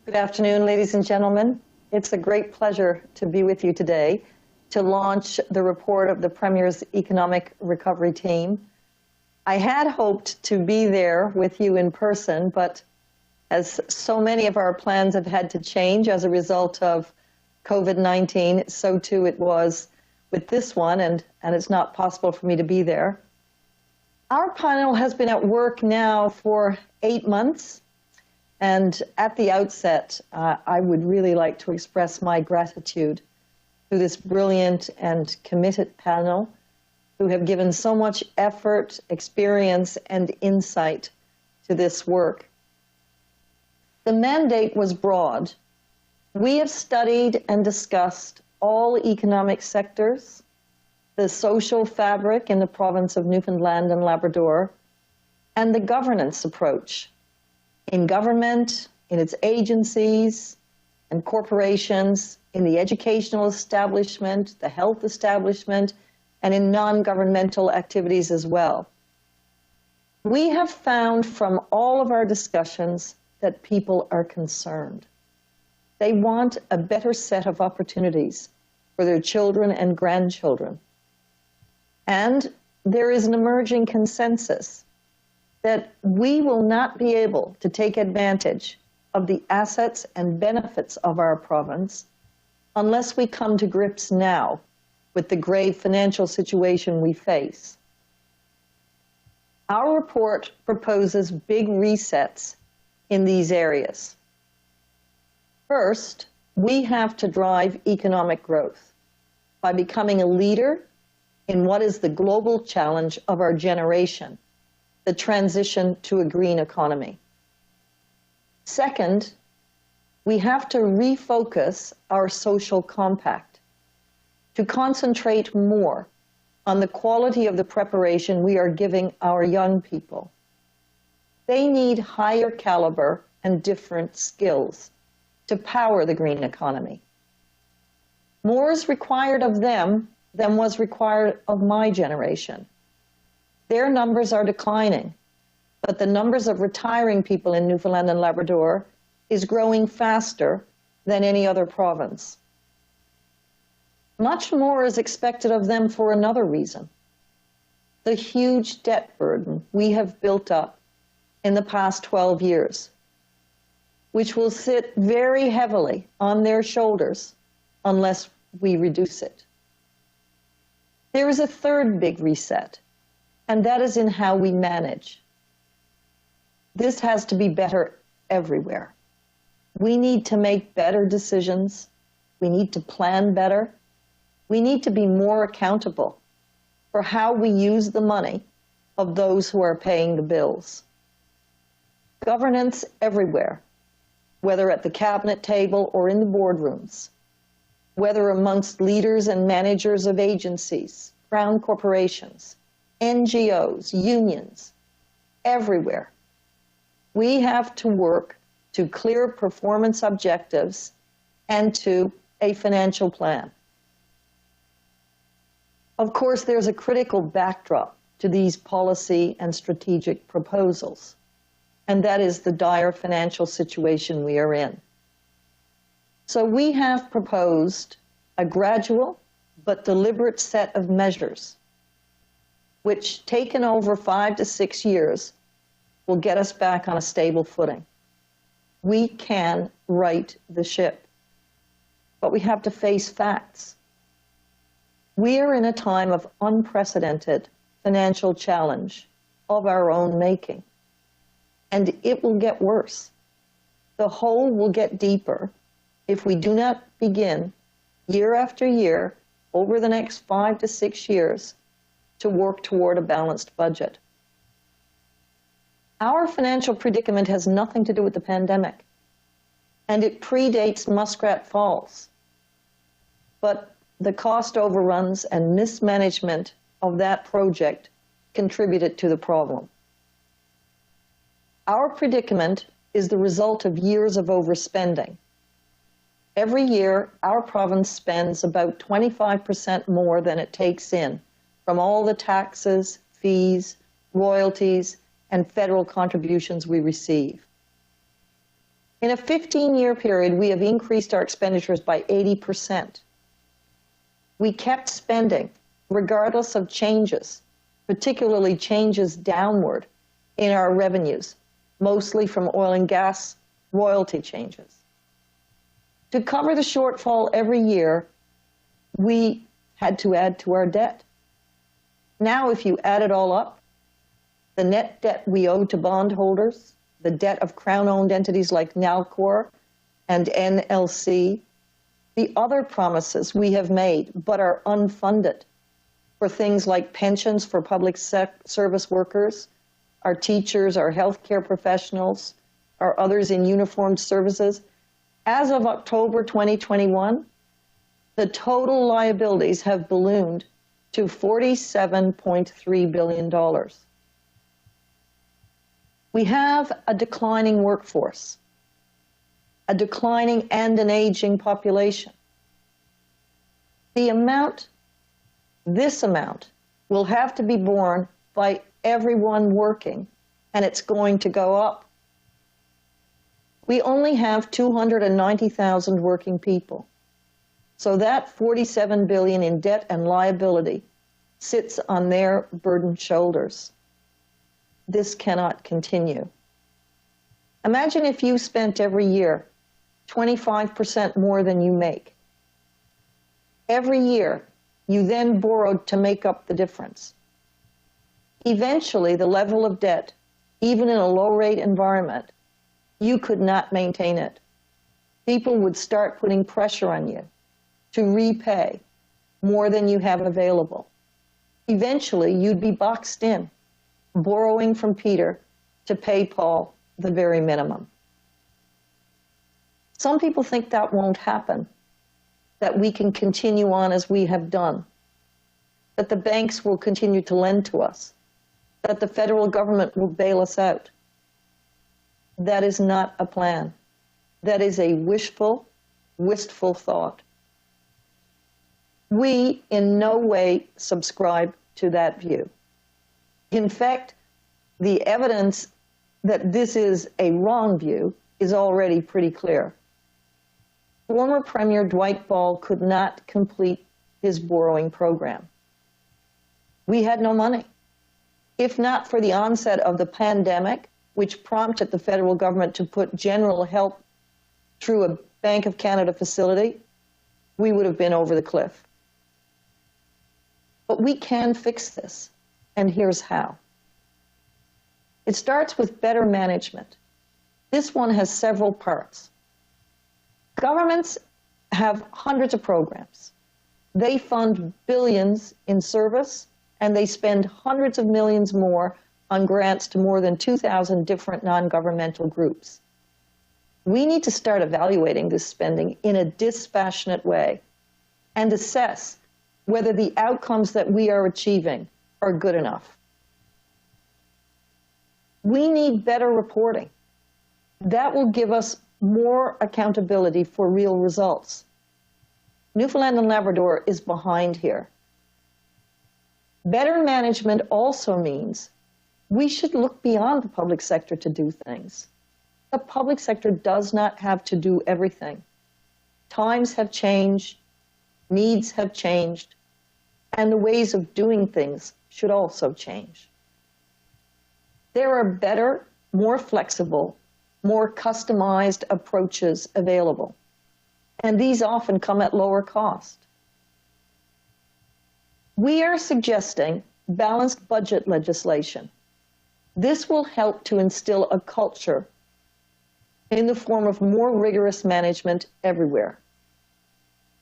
Good afternoon, ladies and gentlemen. It's a great pleasure to be with you today to launch the report of the Premier's Economic Recovery Team. I had hoped to be there with you in person, but as so many of our plans have had to change as a result of COVID-19, so too it was with this one, and it's not possible for me to be there. Our panel has been at work now for 8 months. And at the outset, I would really like to express my gratitude to this brilliant and committed panel who have given so much effort, experience, and insight to this work. The mandate was broad. We have studied and discussed all economic sectors, the social fabric in the province of Newfoundland and Labrador, and the governance approach in government, in its agencies and corporations, in the educational establishment, the health establishment, and in non-governmental activities as well. We have found from all of our discussions that people are concerned. They want a better set of opportunities for their children and grandchildren. And there is an emerging consensus that we will not be able to take advantage of the assets and benefits of our province unless we come to grips now with the grave financial situation we face. Our report proposes big resets in these areas. First, we have to drive economic growth by becoming a leader in what is the global challenge of our generation, the transition to a green economy. Second, we have to refocus our social compact to concentrate more on the quality of the preparation we are giving our young people. They need higher caliber and different skills to power the green economy. More is required of them than was required of my generation. Their numbers are declining, but the numbers of retiring people in Newfoundland and Labrador is growing faster than any other province. Much more is expected of them for another reason: the huge debt burden we have built up in the past 12 years, which will sit very heavily on their shoulders unless we reduce it. There is a third big reset, and that is in how we manage. This has to be better everywhere. We need to make better decisions. We need to plan better. We need to be more accountable for how we use the money of those who are paying the bills. Governance everywhere, whether at the cabinet table or in the boardrooms, whether amongst leaders and managers of agencies, crown corporations, NGOs, unions, everywhere. We have to work to clear performance objectives and to a financial plan. Of course, there's a critical backdrop to these policy and strategic proposals, and that is the dire financial situation we are in. So we have proposed a gradual but deliberate set of measures which, taken over 5 to 6 years, will get us back on a stable footing. We can right the ship, but we have to face facts. We are in a time of unprecedented financial challenge of our own making, and it will get worse. The hole will get deeper if we do not begin, year after year, over the next 5 to 6 years, to work toward a balanced budget. Our financial predicament has nothing to do with the pandemic, and it predates Muskrat Falls. But the cost overruns and mismanagement of that project contributed to the problem. Our predicament is the result of years of overspending. Every year, our province spends about 25% more than it takes in from all the taxes, fees, royalties, and federal contributions we receive. In a 15-year period, we have increased our expenditures by 80%. We kept spending, regardless of changes, particularly changes downward in our revenues, mostly from oil and gas royalty changes. To cover the shortfall every year, we had to add to our debt. Now, if you add it all up, the net debt we owe to bondholders, the debt of Crown-owned entities like Nalcor and NLC, the other promises we have made but are unfunded for things like pensions for public service workers, our teachers, our healthcare professionals, our others in uniformed services. As of October 2021, the total liabilities have ballooned to $47.3 billion. We have a declining workforce, a declining and an aging population. This amount will have to be borne by everyone working, and it's going to go up. We only have 290,000 working people. So that $47 billion in debt and liability sits on their burdened shoulders. This cannot continue. Imagine if you spent every year 25% more than you make. Every year, you then borrowed to make up the difference. Eventually, the level of debt, even in a low-rate environment, you could not maintain it. People would start putting pressure on you to repay more than you have available. Eventually, you'd be boxed in, borrowing from Peter to pay Paul the very minimum. Some people think that won't happen, that we can continue on as we have done, that the banks will continue to lend to us, that the federal government will bail us out. That is not a plan. That is a wishful, wistful thought. We in no way subscribe to that view. In fact, the evidence that this is a wrong view is already pretty clear. Former Premier Dwight Ball could not complete his borrowing program. We had no money. If not for the onset of the pandemic, which prompted the federal government to put general help through a Bank of Canada facility, we would have been over the cliff. But we can fix this, and here's how. It starts with better management. This one has several parts. Governments have hundreds of programs. They fund billions in service, and they spend hundreds of millions more on grants to more than 2,000 different non-governmental groups. We need to start evaluating this spending in a dispassionate way and assess whether the outcomes that we are achieving are good enough. We need better reporting. That will give us more accountability for real results. Newfoundland and Labrador is behind here. Better management also means we should look beyond the public sector to do things. The public sector does not have to do everything. Times have changed, needs have changed, and the ways of doing things should also change. There are better, more flexible, more customized approaches available, and these often come at lower cost. We are suggesting balanced budget legislation. This will help to instill a culture in the form of more rigorous management everywhere.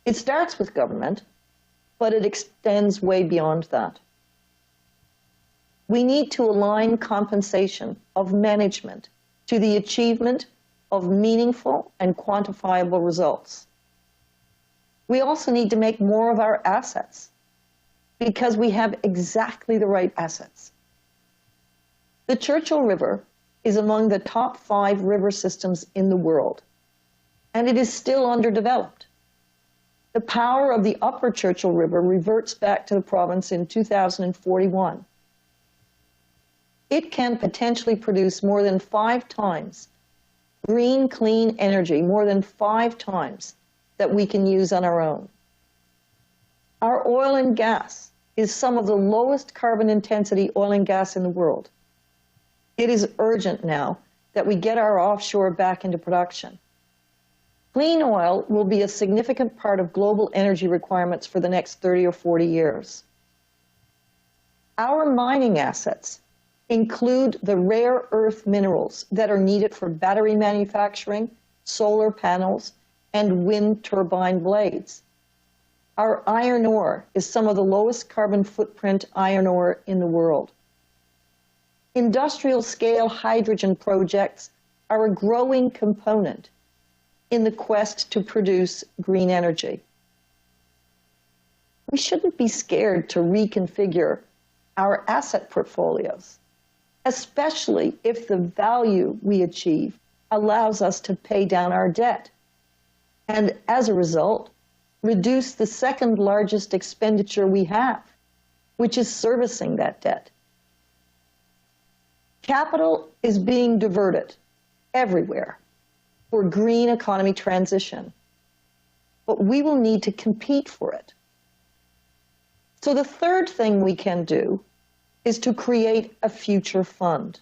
It starts with government, but it extends way beyond that. We need to align compensation of management to the achievement of meaningful and quantifiable results. We also need to make more of our assets because we have exactly the right assets. The Churchill River is among the top 5 river systems in the world, and it is still underdeveloped. The power of the upper Churchill River reverts back to the province in 2041. It can potentially produce more than 5 times green, clean energy, more than 5 times that we can use on our own. Our oil and gas is some of the lowest carbon intensity oil and gas in the world. It is urgent now that we get our offshore back into production. Clean oil will be a significant part of global energy requirements for the next 30 or 40 years. Our mining assets include the rare earth minerals that are needed for battery manufacturing, solar panels, and wind turbine blades. Our iron ore is some of the lowest carbon footprint iron ore in the world. Industrial-scale hydrogen projects are a growing component in the quest to produce green energy. We shouldn't be scared to reconfigure our asset portfolios, especially if the value we achieve allows us to pay down our debt, and as a result, reduce the second largest expenditure we have, which is servicing that debt. Capital is being diverted everywhere for green economy transition, but we will need to compete for it. So the third thing we can do is to create a future fund,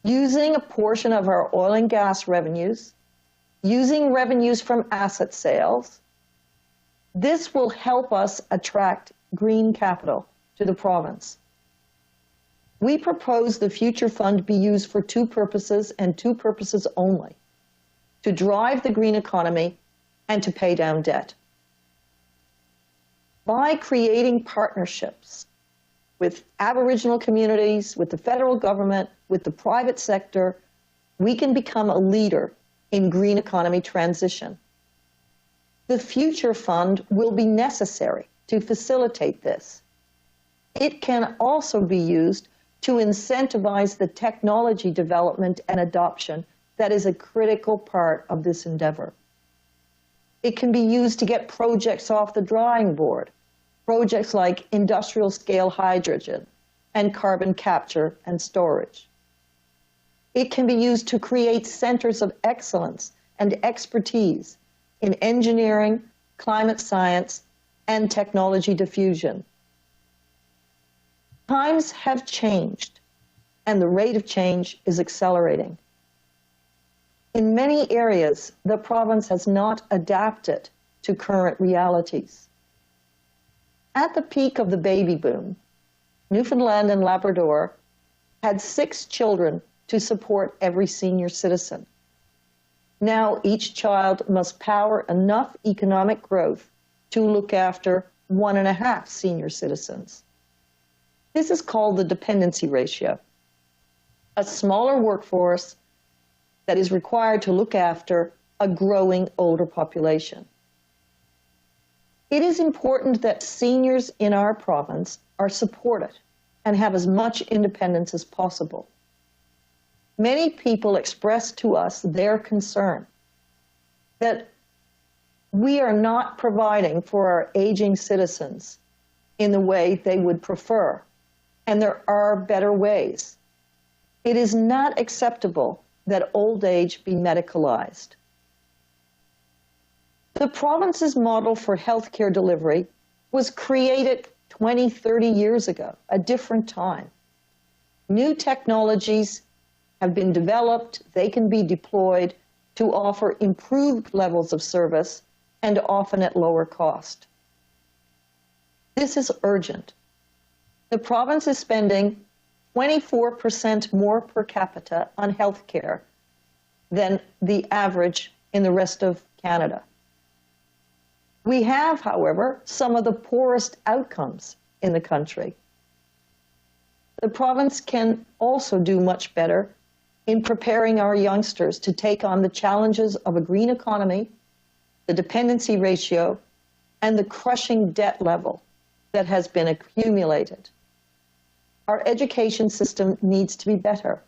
using a portion of our oil and gas revenues, using revenues from asset sales. This will help us attract green capital to the province. We propose the future fund be used for 2 purposes and 2 purposes only: to drive the green economy and to pay down debt. By creating partnerships with Aboriginal communities, with the federal government, with the private sector, we can become a leader in green economy transition. The future fund will be necessary to facilitate this. It can also be used to incentivize the technology development and adoption that is a critical part of this endeavor. It can be used to get projects off the drawing board, projects like industrial-scale hydrogen and carbon capture and storage. It can be used to create centers of excellence and expertise in engineering, climate science, and technology diffusion. Times have changed, and the rate of change is accelerating. In many areas, the province has not adapted to current realities. At the peak of the baby boom, Newfoundland and Labrador had 6 children to support every senior citizen. Now each child must power enough economic growth to look after 1.5 senior citizens. This is called the Dependency Ratio, a smaller workforce that is required to look after a growing older population. It is important that seniors in our province are supported and have as much independence as possible. Many people express to us their concern that we are not providing for our aging citizens in the way they would prefer, and there are better ways. It is not acceptable that old age be medicalized. The province's model for healthcare delivery was created 20, 30 years ago, a different time. New technologies have been developed, they can be deployed to offer improved levels of service and often at lower cost. This is urgent. The province is spending 24% more per capita on healthcare than the average in the rest of Canada. We have, however, some of the poorest outcomes in the country. The province can also do much better in preparing our youngsters to take on the challenges of a green economy, the dependency ratio, and the crushing debt level that has been accumulated. Our education system needs to be better.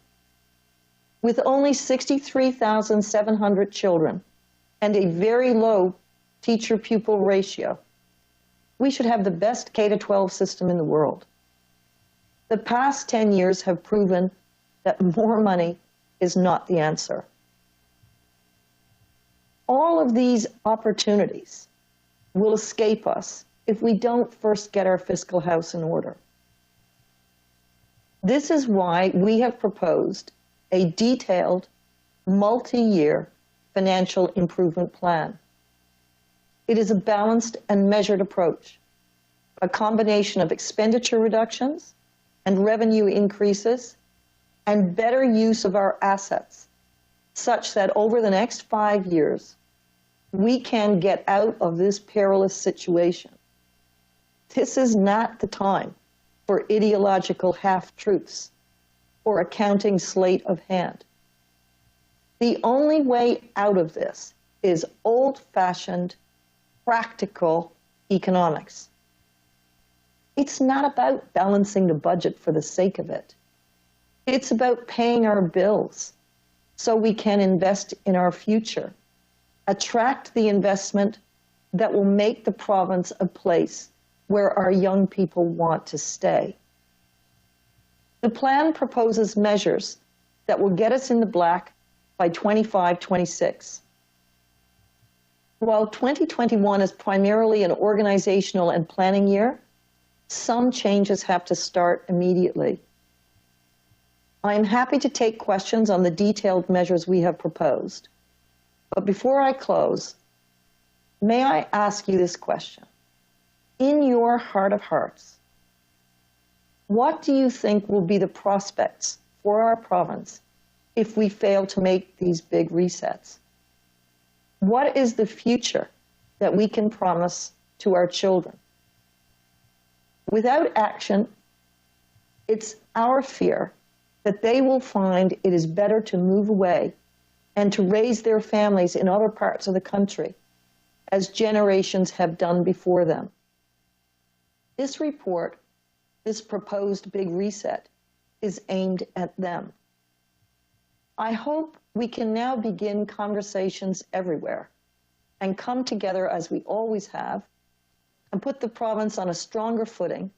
With only 63,700 children and a very low teacher-pupil ratio, we should have the best K-12 system in the world. The past 10 years have proven that more money is not the answer. All of these opportunities will escape us if we don't first get our fiscal house in order. This is why we have proposed a detailed, multi-year financial improvement plan. It is a balanced and measured approach, a combination of expenditure reductions and revenue increases and better use of our assets, such that over the next 5 years, we can get out of this perilous situation. This is not the time for ideological half-truths or a counting sleight of hand. The only way out of this is old-fashioned, practical economics. It's not about balancing the budget for the sake of it. It's about paying our bills so we can invest in our future, attract the investment that will make the province a place where our young people want to stay. The plan proposes measures that will get us in the black by 25-26. While 2021 is primarily an organizational and planning year, some changes have to start immediately. I am happy to take questions on the detailed measures we have proposed. But before I close, may I ask you this question? In your heart of hearts, what do you think will be the prospects for our province if we fail to make these big resets? What is the future that we can promise to our children? Without action, it's our fear that they will find it is better to move away and to raise their families in other parts of the country, as generations have done before them. This report, this proposed big reset, is aimed at them. I hope we can now begin conversations everywhere and come together as we always have and put the province on a stronger footing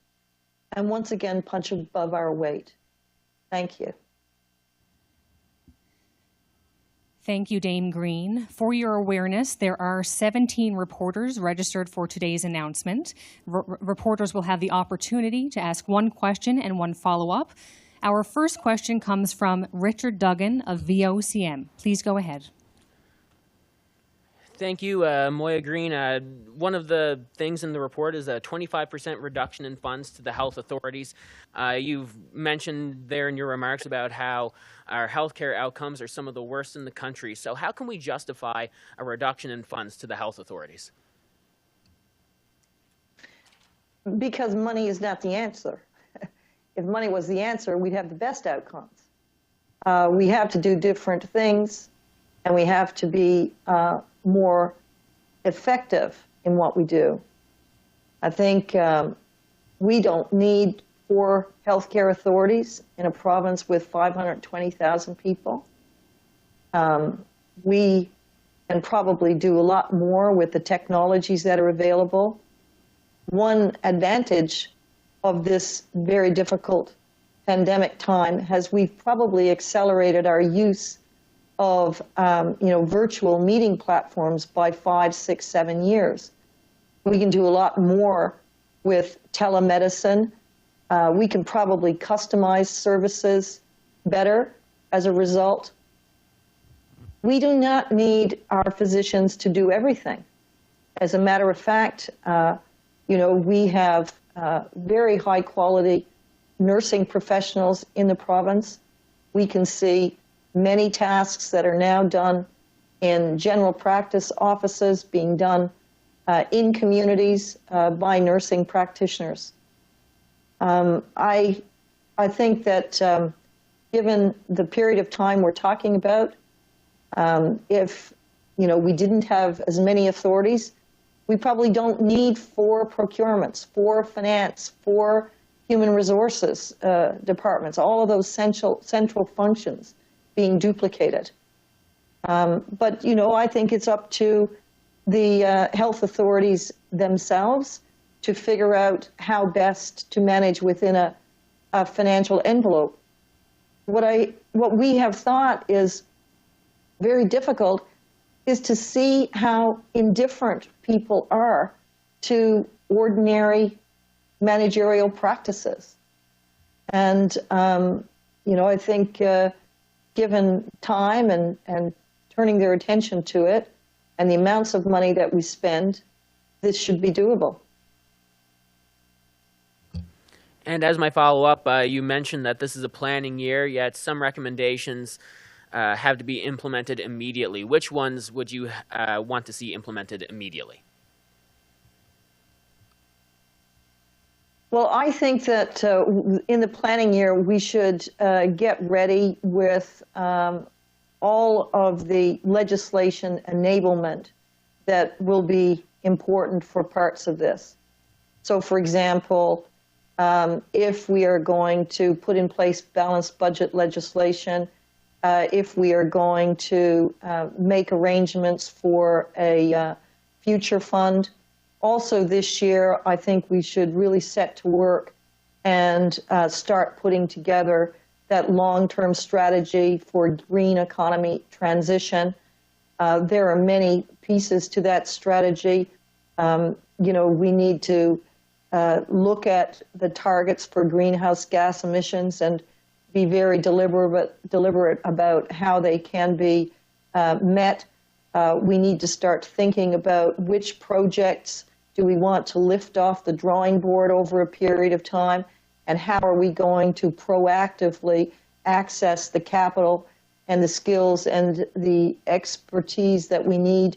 and once again punch above our weight. Thank you. Thank you, Dame Greene. For your awareness, there are 17 reporters registered for today's announcement. Reporters will have the opportunity to ask one question and one follow-up. Our first question comes from Richard Duggan of VOCM. Please go ahead. Thank you, Moya Greene. One of the things in the report is a 25% reduction in funds to the health authorities. You've mentioned there in your remarks about how our healthcare outcomes are some of the worst in the country. So how can we justify a reduction in funds to the health authorities? Because money is not the answer. If money was the answer, we'd have the best outcomes. We have to do different things, and we have to be more effective in what we do. I think we don't need 4 healthcare authorities in a province with 520,000 people. We can probably do a lot more with the technologies that are available. One advantage of this very difficult pandemic time has we've probably accelerated our use of virtual meeting platforms by 5, 6, 7 years. We can do a lot more with telemedicine. We can probably customize services better as a result. We do not need our physicians to do everything. As a matter of fact, we have very high quality nursing professionals in the province. We can see many tasks that are now done in general practice offices being done in communities by nursing practitioners. I think that given the period of time we're talking about, if we didn't have as many authorities, we probably don't need 4 procurements, 4 finance, 4 human resources departments, all of those central functions being duplicated. But, I think it's up to the health authorities themselves to figure out how best to manage within a financial envelope. What we have thought is very difficult is to see how indifferent people are to ordinary managerial practices. And, I think given time and turning their attention to it and the amounts of money that we spend, this should be doable. And as my follow-up, you mentioned that this is a planning year, yet some recommendations have to be implemented immediately. Which ones would you want to see implemented immediately? Well, I think that in the planning year, we should get ready with all of the legislation enablement that will be important for parts of this. So, for example, if we are going to put in place balanced budget legislation, if we are going to make arrangements for a future fund. Also this year, I think we should really set to work and start putting together that long-term strategy for green economy transition. There are many pieces to that strategy. We need to look at the targets for greenhouse gas emissions and be very deliberate about how they can be met. We need to start thinking about which projects do we want to lift off the drawing board over a period of time, and how are we going to proactively access the capital and the skills and the expertise that we need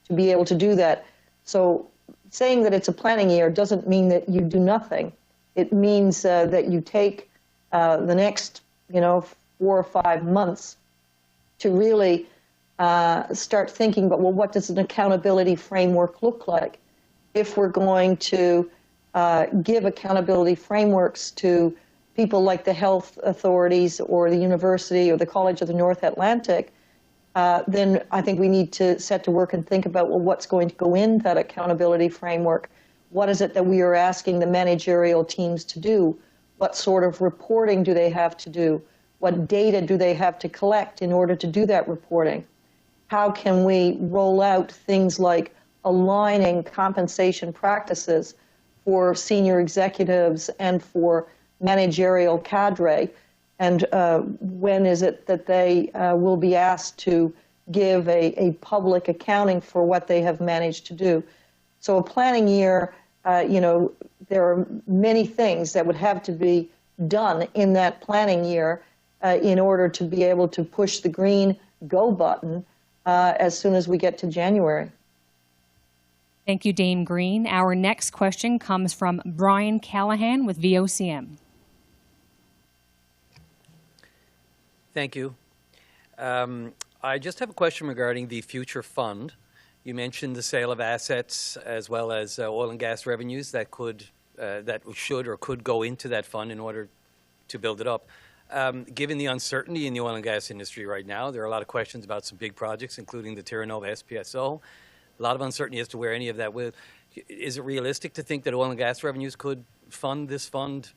to be able to do that. So saying that it's a planning year doesn't mean that you do nothing. It means that you take the next 4 or 5 months to really start thinking about, well, what does an accountability framework look like? If we're going to give accountability frameworks to people like the health authorities or the university or the College of the North Atlantic, then I think we need to set to work and think about, well, what's going to go in that accountability framework? What is it that we are asking the managerial teams to do? What sort of reporting do they have to do? What data do they have to collect in order to do that reporting? How can we roll out things like aligning compensation practices for senior executives and for managerial cadre? And when is it that they will be asked to give a public accounting for what they have managed to do? So a planning year, there are many things that would have to be done in that planning year in order to be able to push the green go button as soon as we get to January. Thank you, Dame Greene. Our next question comes from Brian Callahan with VOCM. Thank you. I just have a question regarding the future fund. You mentioned the sale of assets as well as oil and gas revenues that should or could go into that fund in order to build it up. Given the uncertainty in the oil and gas industry right now, there are a lot of questions about some big projects, including the Terra Nova SPSO. A lot of uncertainty as to where any of that will. Is it realistic to think that oil and gas revenues could fund this fund,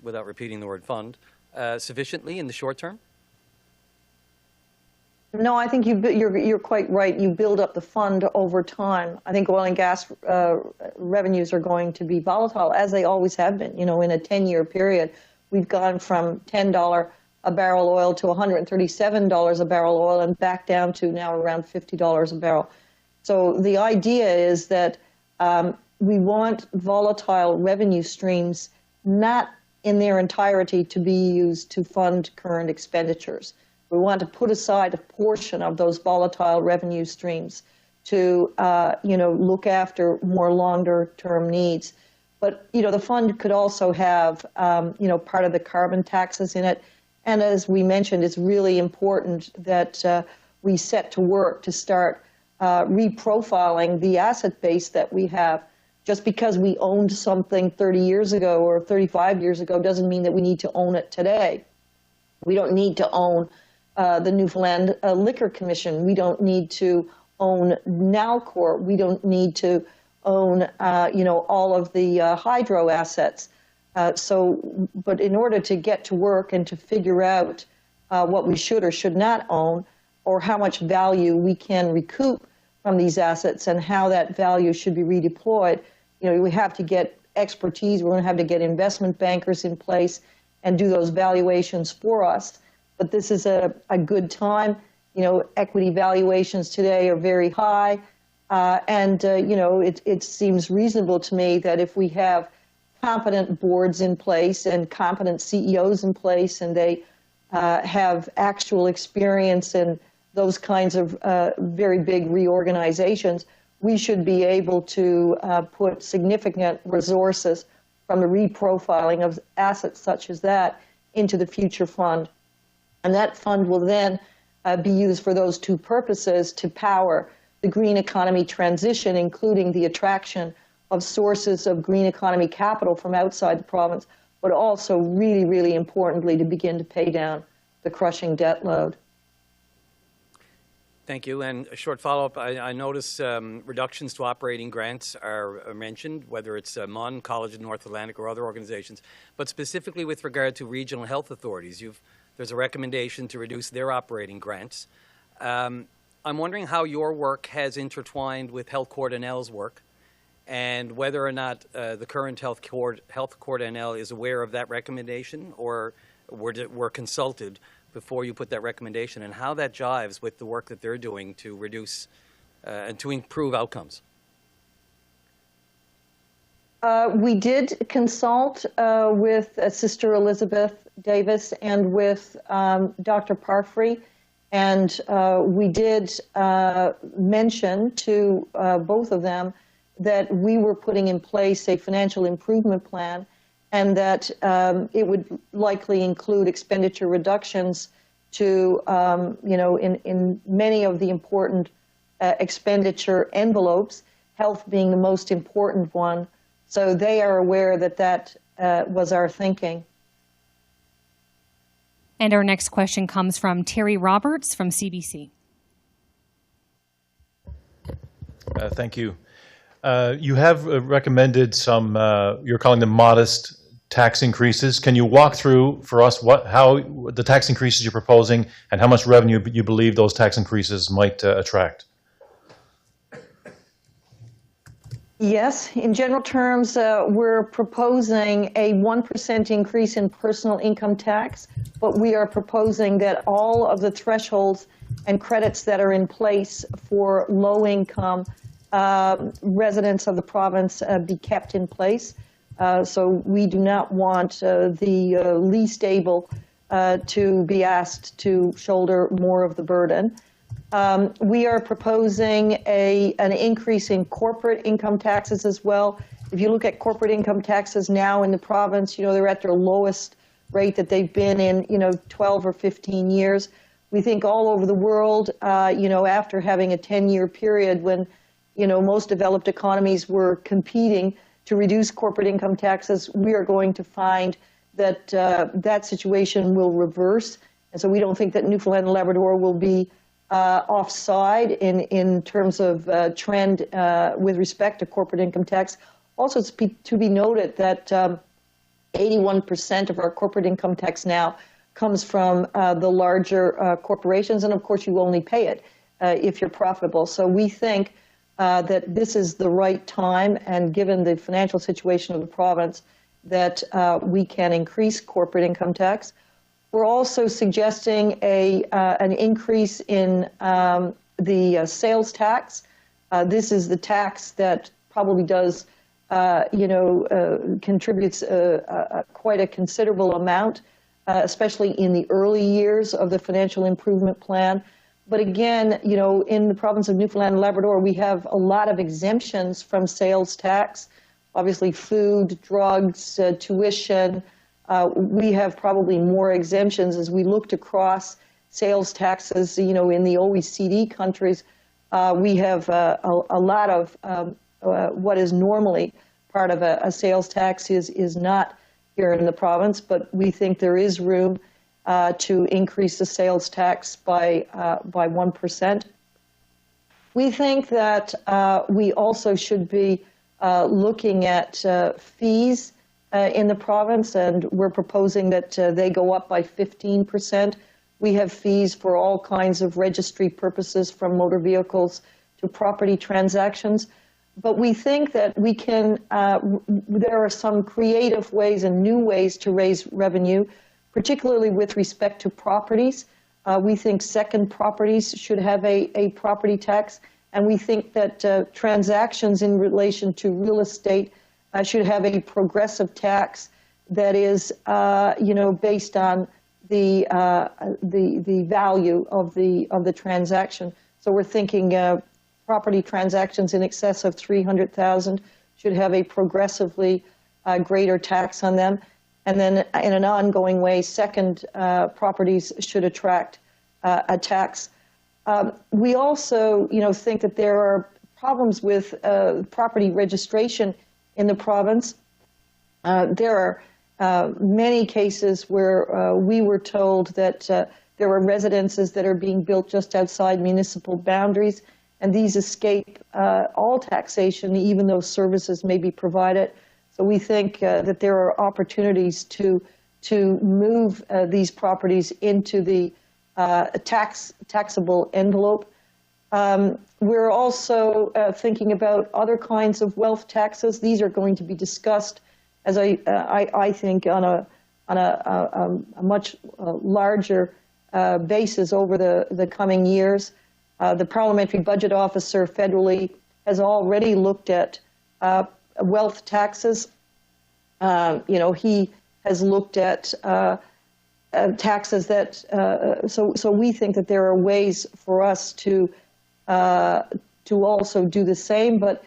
without repeating the word fund, sufficiently in the short term? No, I think you're quite right. You build up the fund over time. I think oil and gas revenues are going to be volatile, as they always have been. In a 10-year period, we've gone from $10 a barrel oil to $137 a barrel oil and back down to now around $50 a barrel. So the idea is that we want volatile revenue streams not in their entirety to be used to fund current expenditures. We want to put aside a portion of those volatile revenue streams to, look after more longer-term needs. But, the fund could also have, part of the carbon taxes in it. And as we mentioned, it's really important that we set to work to start reprofiling the asset base that we have. Just because we owned something 30 years ago or 35 years ago doesn't mean that we need to own it today. We don't need to own the Newfoundland Liquor Commission. We don't need to own Nalcor. We don't need to own, all of the hydro assets. But in order to get to work and to figure out what we should or should not own, or how much value we can recoup from these assets and how that value should be redeployed. We have to get expertise. We're going to have to get investment bankers in place and do those valuations for us. But this is a good time. Equity valuations today are very high. It seems reasonable to me that if we have competent boards in place and competent CEOs in place, and they have actual experience in those kinds of very big reorganizations, we should be able to put significant resources from the reprofiling of assets such as that into the future fund. And that fund will then be used for those two purposes: to power the green economy transition, including the attraction of sources of green economy capital from outside the province, but also really, really importantly, to begin to pay down the crushing debt load. Thank you. And a short follow-up. I notice reductions to operating grants are mentioned, whether it's MUN, College of North Atlantic, or other organizations, but specifically with regard to regional health authorities. There's a recommendation to reduce their operating grants. I'm wondering how your work has intertwined with Health Court NL's work, and whether or not the current Health Court NL is aware of that recommendation, or were consulted before you put that recommendation, and how that jives with the work that they're doing to reduce and to improve outcomes. We did consult with Sister Elizabeth Davis and with Dr. Parfrey, and we did mention to both of them that we were putting in place a financial improvement plan, and that it would likely include expenditure reductions to, in many of the important expenditure envelopes, health being the most important one. So they are aware that was our thinking. And our next question comes from Terry Roberts from CBC. Thank you. You have recommended some, you're calling them modest tax increases. Can you walk through for us how the tax increases you're proposing and how much revenue you believe those tax increases might attract? Yes, in general terms, we're proposing a 1% increase in personal income tax, but we are proposing that all of the thresholds and credits that are in place for low-income residents of the province be kept in place. So we do not want the least able to be asked to shoulder more of the burden. We are proposing an increase in corporate income taxes as well. If you look at corporate income taxes now in the province, they're at their lowest rate that they've been in, 12 or 15 years. We think all over the world, after having a 10-year period when, most developed economies were competing to reduce corporate income taxes, we are going to find that that situation will reverse. And so we don't think that Newfoundland and Labrador will be offside in terms of trend with respect to corporate income tax. Also, it's to be noted that 81% of our corporate income tax now comes from the larger corporations, and of course you only pay it if you're profitable. So we think that this is the right time, and given the financial situation of the province, that we can increase corporate income tax. We're also suggesting an increase in the sales tax. This is the tax that probably does, contributes quite a considerable amount, especially in the early years of the financial improvement plan. But again, in the province of Newfoundland and Labrador, we have a lot of exemptions from sales tax. Obviously, food, drugs, tuition. We have probably more exemptions as we looked across sales taxes. In the OECD countries, we have a lot of what is normally part of a sales tax is not here in the province, but we think there is room to increase the sales tax by 1%. We think that we also should be looking at fees in the province, and we're proposing that they go up by 15%. We have fees for all kinds of registry purposes, from motor vehicles to property transactions. But we think that we can, there are some creative ways and new ways to raise revenue, particularly with respect to properties. We think second properties should have a property tax, and we think that transactions in relation to real estate should have a progressive tax that is, based on the value of the transaction. So we're thinking property transactions in excess of $300,000 should have a progressively greater tax on them. And then in an ongoing way, second properties should attract a tax. We also, think that there are problems with property registration in the province. There are many cases where we were told that there are residences that are being built just outside municipal boundaries, and these escape all taxation, even though services may be provided. So we think that there are opportunities to move these properties into the taxable envelope. We're also thinking about other kinds of wealth taxes. These are going to be discussed, as I think, on a much larger basis over the coming years. The Parliamentary Budget Officer federally has already looked at wealth taxes. He has looked at taxes that, so we think that there are ways for us to also do the same. But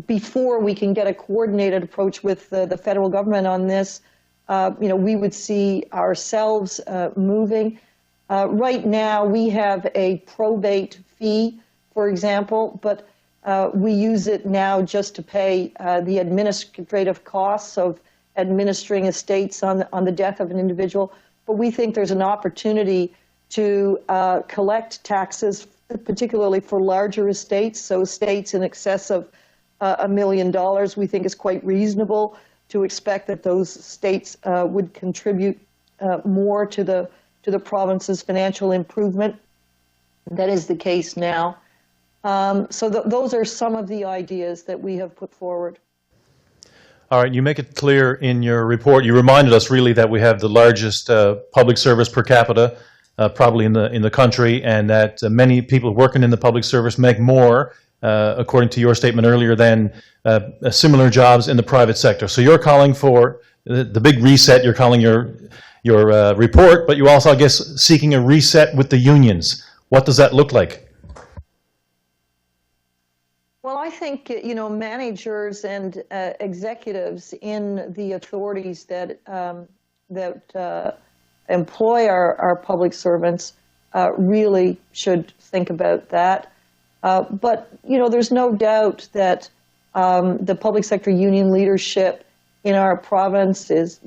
before we can get a coordinated approach with the federal government on this, we would see ourselves moving. Right now, we have a probate fee, for example, but we use it now just to pay the administrative costs of administering estates on the death of an individual. But we think there's an opportunity to collect taxes, particularly for larger estates, so estates in excess of $1 million. We think it's quite reasonable to expect that those estates would contribute more to the province's financial improvement. That is the case now. So those are some of the ideas that we have put forward. All right, you make it clear in your report. You reminded us really that we have the largest public service per capita, probably in the country, and that many people working in the public service make more, according to your statement earlier, than similar jobs in the private sector. So you're calling for the big reset. You're calling your report, but you also, I guess, seeking a reset with the unions. What does that look like? Well, I think, managers and executives in the authorities that employ our public servants really should think about that. But, there's no doubt that the public sector union leadership in our province is,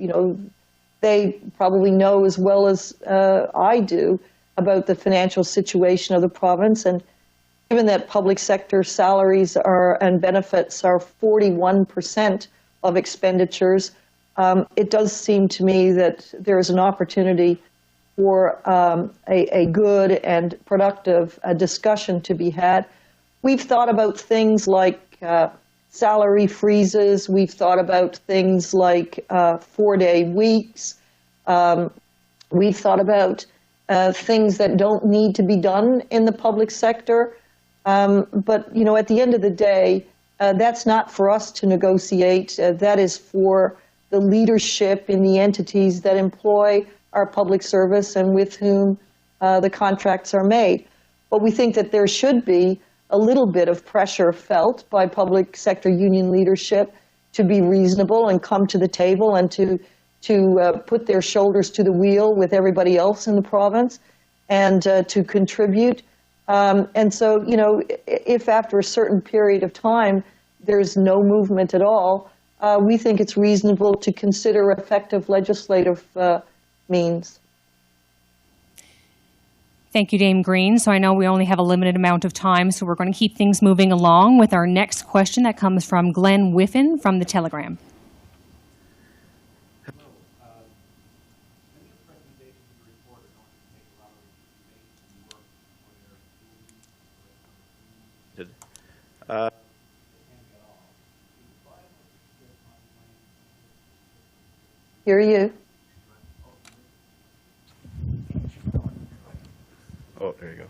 they probably know as well as I do about the financial situation of the province. And given that public sector salaries and benefits are 41% of expenditures, it does seem to me that there is an opportunity for a good and productive discussion to be had. We've thought about things like salary freezes. We've thought about things like 4-day weeks. We've thought about things that don't need to be done in the public sector. But, at the end of the day, that's not for us to negotiate. That is for the leadership in the entities that employ our public service and with whom the contracts are made. But we think that there should be a little bit of pressure felt by public sector union leadership to be reasonable and come to the table and to put their shoulders to the wheel with everybody else in the province and to contribute. And so, if after a certain period of time there's no movement at all, we think it's reasonable to consider effective legislative means. Thank you, Dame Greene. So I know we only have a limited amount of time, so we're going to keep things moving along with our next question that comes from Glenn Whiffen from The Telegram. Hear you. Oh, there you go.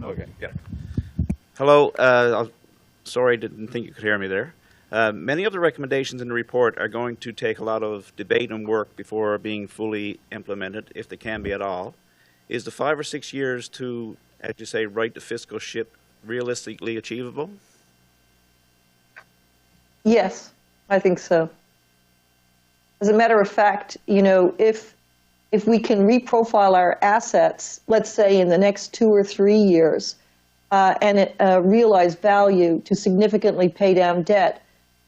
Okay, yeah. Hello. Sorry, didn't think you could hear me there. Many of the recommendations in the report are going to take a lot of debate and work before being fully implemented, if they can be at all. Is the 5 or 6 years to, as you say, right the fiscal ship realistically achievable? Yes, I think so. As a matter of fact, you know, if we can reprofile our assets, let's say in the next 2 or 3 years, and realize value to significantly pay down debt,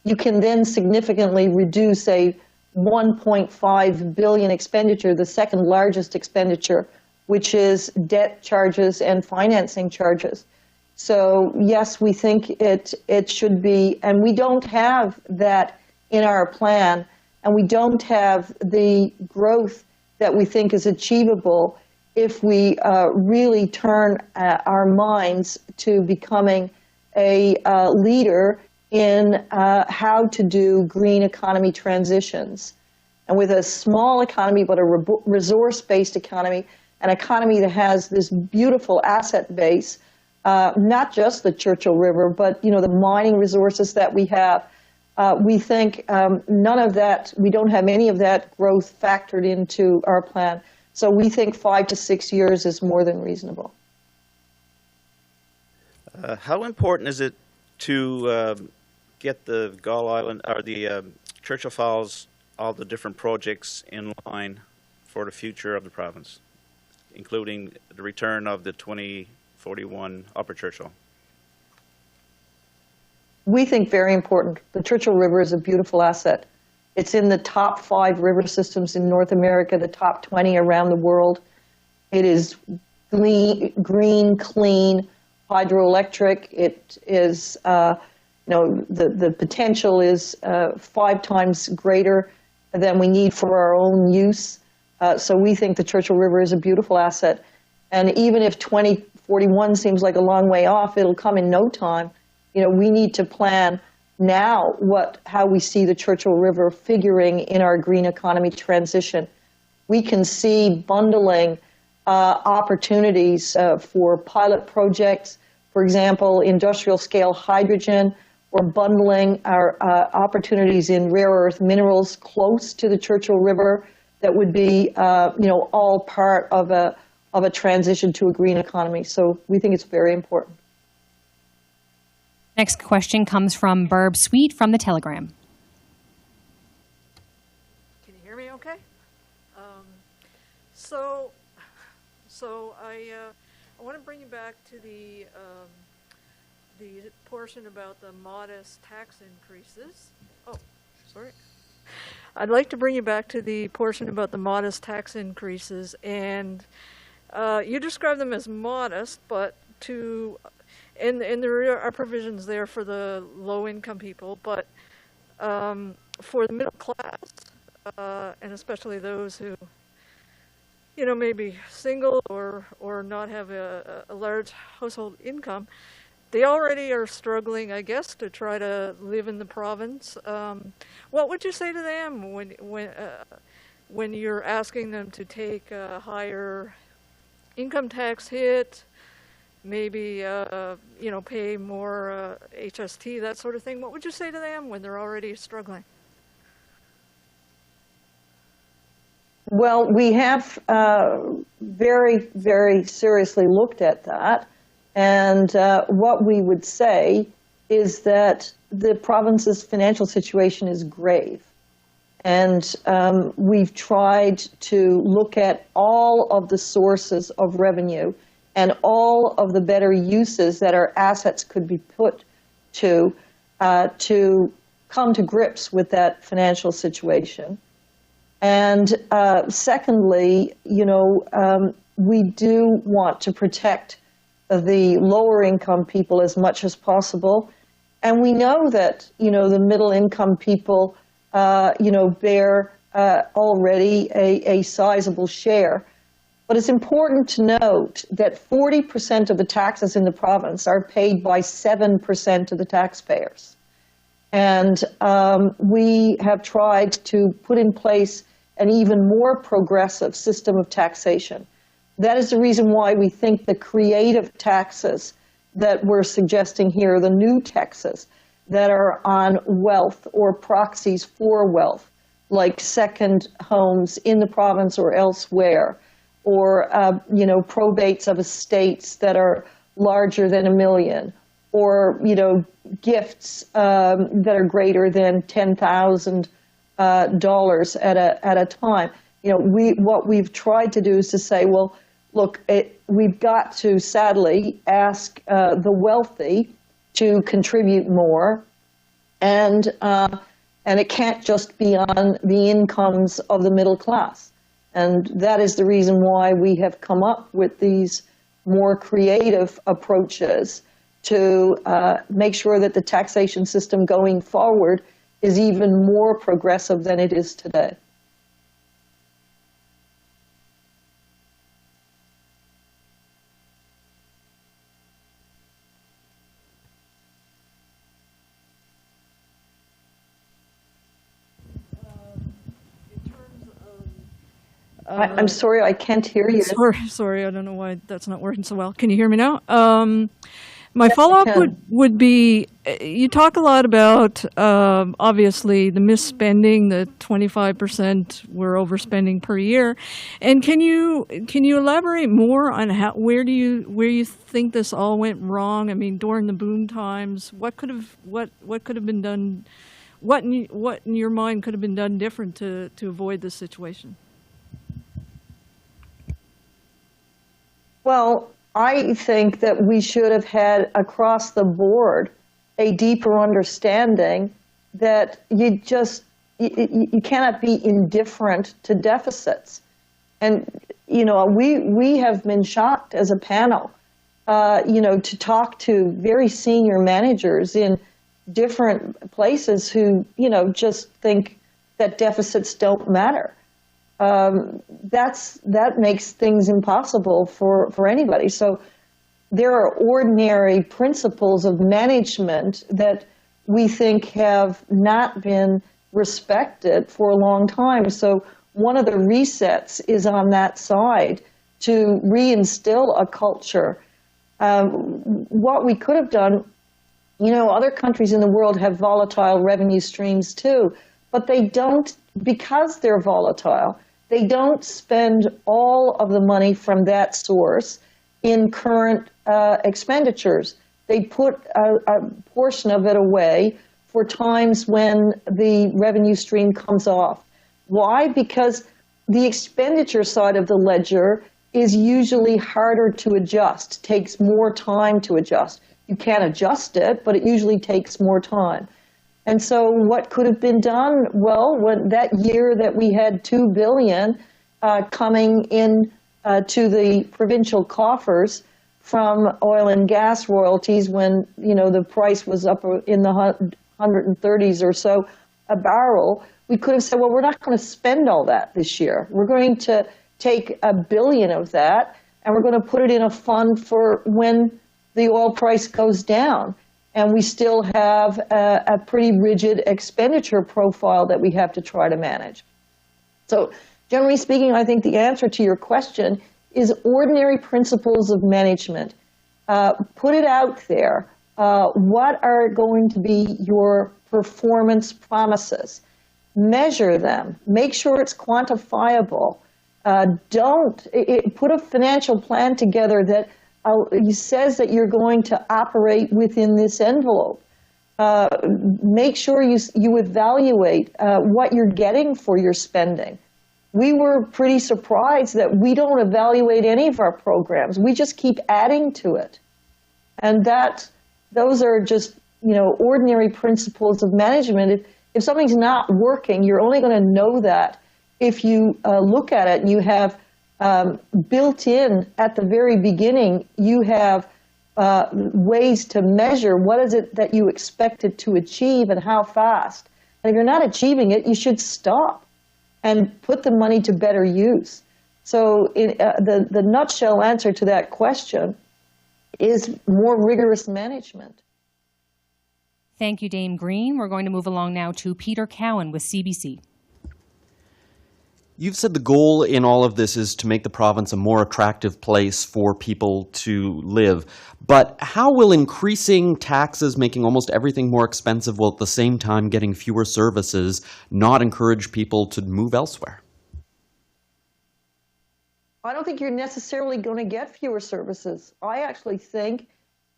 you can then significantly reduce a $1.5 billion expenditure, the second largest expenditure, which is debt charges and financing charges. So yes, we think it should be, and we don't have that in our plan, and we don't have the growth that we think is achievable if we really turn our minds to becoming a leader in how to do green economy transitions. And with a small economy, but a resource-based economy, an economy that has this beautiful asset base, not just the Churchill River, but you know, the mining resources that we have, we think none of that, we don't have any of that growth factored into our plan. So we think 5 to 6 years is more than reasonable. How important is it to get the Gull Island or the Churchill Falls, all the different projects in line for the future of the province, including the return of the 2041 Upper Churchill? We think very important. The Churchill River is a beautiful asset. It's in the top 5 river systems in North America, the top 20 around the world. It is green, clean, hydroelectric. It is, you know, the potential is 5 times greater than we need for our own use. So we think the Churchill River is a beautiful asset. And even if 2041 seems like a long way off, it'll come in no time. You know, we need to plan now how we see the Churchill River figuring in our green economy transition. We can see bundling opportunities for pilot projects, for example, industrial scale hydrogen, or bundling our opportunities in rare earth minerals close to the Churchill River that would be, you know, all part of a transition to a green economy. So we think it's very important. Next question comes from Barb Sweet from The Telegram. Can you hear me okay? So I want to bring you back to the portion about the modest tax increases. Oh, sorry. I'd like to bring you back to the portion about the modest tax increases, and you describe them as modest, but and there are provisions there for the low-income people, but for the middle class, and especially those who, you know, may be single or not have a large household income, they already are struggling, I guess, to try to live in the province. What would you say to them when you're asking them to take a higher income tax hit, maybe you know, pay more HST, that sort of thing? What would you say to them when they're already struggling? Well, we have very, very seriously looked at that. And what we would say is that the province's financial situation is grave. And we've tried to look at all of the sources of revenue and all of the better uses that our assets could be put to come to grips with that financial situation. And secondly, you know, we do want to protect the lower income people as much as possible. And we know that, you know, the middle income people, you know, bear already a sizable share. But it's important to note that 40% of the taxes in the province are paid by 7% of the taxpayers. And we have tried to put in place an even more progressive system of taxation. That is the reason why we think the creative taxes that we're suggesting here, the new taxes that are on wealth or proxies for wealth, like second homes in the province or elsewhere, or probates of estates that are larger than $1 million, or gifts that are greater than $10,000 at a time. What we've tried to do is to say, well, look, we've got to sadly ask the wealthy to contribute more, and it can't just be on the incomes of the middle class. And that is the reason why we have come up with these more creative approaches to make sure that the taxation system going forward is even more progressive than it is today. I'm sorry, I can't hear you. Sorry, I don't know why that's not working so well. Can you hear me now? My follow-up would be, you talk a lot about, obviously, the misspending, the 25% we're overspending per year. And can you elaborate more on where you think this all went wrong? I mean, during the boom times, what could have been done, what in your mind could have been done different to avoid this situation? Well, I think that we should have had across the board a deeper understanding that you cannot be indifferent to deficits. And, we have been shocked as a panel, to talk to very senior managers in different places who, just think that deficits don't matter. That makes things impossible for anybody. So there are ordinary principles of management that we think have not been respected for a long time. So one of the resets is on that side to reinstill a culture. What we could have done, other countries in the world have volatile revenue streams too, but they don't, because they're volatile, they don't spend all of the money from that source in current expenditures. They put a portion of it away for times when the revenue stream comes off. Why? Because the expenditure side of the ledger is usually harder to adjust, takes more time to adjust. You can't adjust it, but it usually takes more time. And so what could have been done? Well, when that year that we had $2 billion coming in to the provincial coffers from oil and gas royalties, when the price was up in the 130s or so a barrel, we could have said, well, we're not going to spend all that this year. We're going to take $1 billion of that, and we're going to put it in a fund for when the oil price goes down. And we still have a pretty rigid expenditure profile that we have to try to manage. So generally speaking, I think the answer to your question is ordinary principles of management. Put it out there. What are going to be your performance promises? Measure them. Make sure it's quantifiable. Put a financial plan together that says that you're going to operate within this envelope. Make sure you evaluate what you're getting for your spending. We were pretty surprised that we don't evaluate any of our programs. We just keep adding to it. And those are just, ordinary principles of management. If something's not working, you're only going to know that if you look at it and you have built in at the very beginning, you have ways to measure what is it that you expected to achieve and how fast. And if you're not achieving it, you should stop and put the money to better use. So the nutshell answer to that question is more rigorous management. Thank you, Dame Greene. We're going to move along now to Peter Cowan with CBC. You've said the goal in all of this is to make the province a more attractive place for people to live. But how will increasing taxes, making almost everything more expensive, while at the same time getting fewer services, not encourage people to move elsewhere? I don't think you're necessarily going to get fewer services. I actually think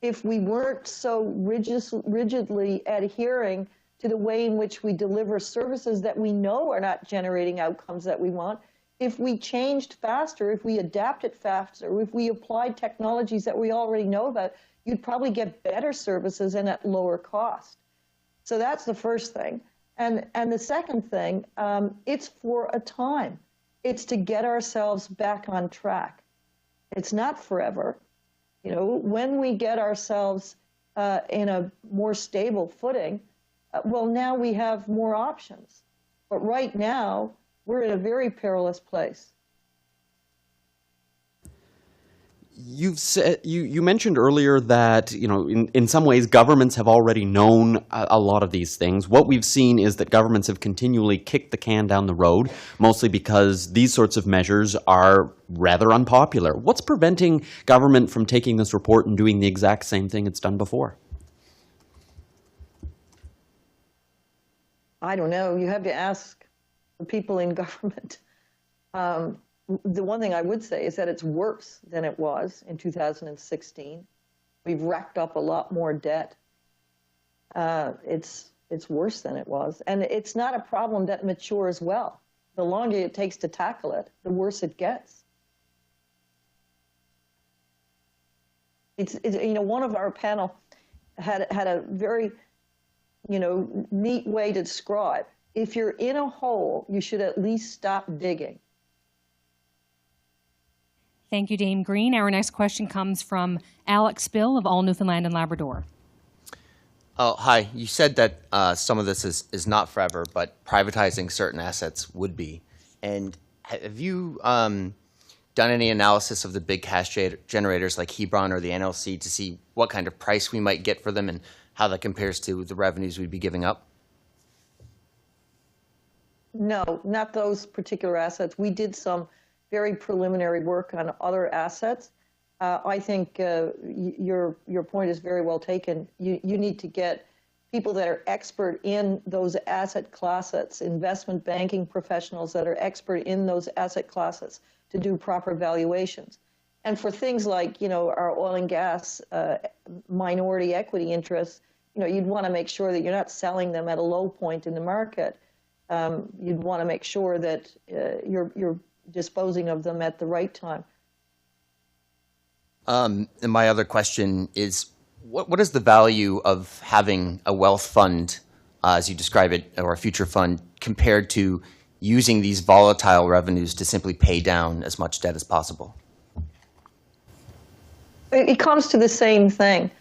if we weren't so rigidly adhering to the way in which we deliver services that we know are not generating outcomes that we want, if we changed faster, if we adapted faster, if we applied technologies that we already know about, you'd probably get better services and at lower cost. So that's the first thing. And the second thing, it's for a time. It's to get ourselves back on track. It's not forever. You know, when we get ourselves in a more stable footing, well, now we have more options. But right now, we're in a very perilous place. You mentioned earlier that, in some ways governments have already known a lot of these things. What we've seen is that governments have continually kicked the can down the road, mostly because these sorts of measures are rather unpopular. What's preventing government from taking this report and doing the exact same thing it's done before? I don't know. You have to ask the people in government. The one thing I would say is that it's worse than it was in 2016. We've racked up a lot more debt. It's worse than it was. And it's not a problem that matures well. The longer it takes to tackle it, the worse it gets. It's one of our panel had a very neat way to describe. If you're in a hole, you should at least stop digging. Thank you, Dame Greene. Our next question comes from Alex Spill of All Newfoundland and Labrador. Oh, hi. You said that some of this is not forever, but privatizing certain assets would be. And have you done any analysis of the big cash generators like Hebron or the NLC to see what kind of price we might get for them and how that compares to the revenues we'd be giving up? No, not those particular assets. We did some very preliminary work on other assets. I think your point is very well taken. You need to get people that are expert in those asset classes, investment banking professionals that are expert in those asset classes to do proper valuations. And for things like, our oil and gas minority equity interests, you'd want to make sure that you're not selling them at a low point in the market. You'd want to make sure that you're disposing of them at the right time. And my other question is, what is the value of having a wealth fund, as you describe it, or a future fund, compared to using these volatile revenues to simply pay down as much debt as possible? It comes to the same thing.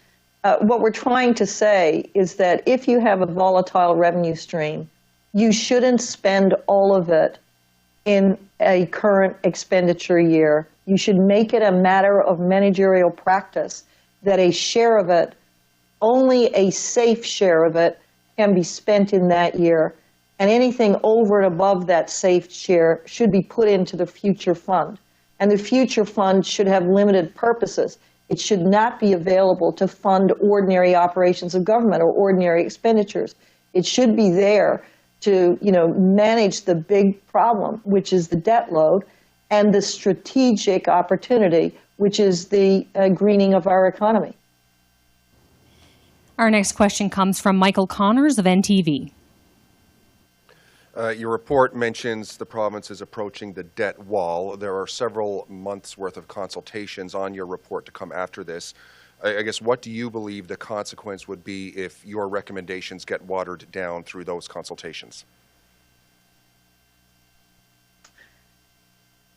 What we're trying to say is that if you have a volatile revenue stream, you shouldn't spend all of it in a current expenditure year. You should make it a matter of managerial practice that a share of it, only a safe share of it, can be spent in that year. And anything over and above that safe share should be put into the future fund. And the future fund should have limited purposes. It should not be available to fund ordinary operations of government or ordinary expenditures. It should be there to manage the big problem, which is the debt load, and the strategic opportunity, which is the greening of our economy. Our next question comes from Michael Connors of NTV. Your report mentions the province is approaching the debt wall. There are several months' worth of consultations on your report to come after this. I guess, what do you believe the consequence would be if your recommendations get watered down through those consultations?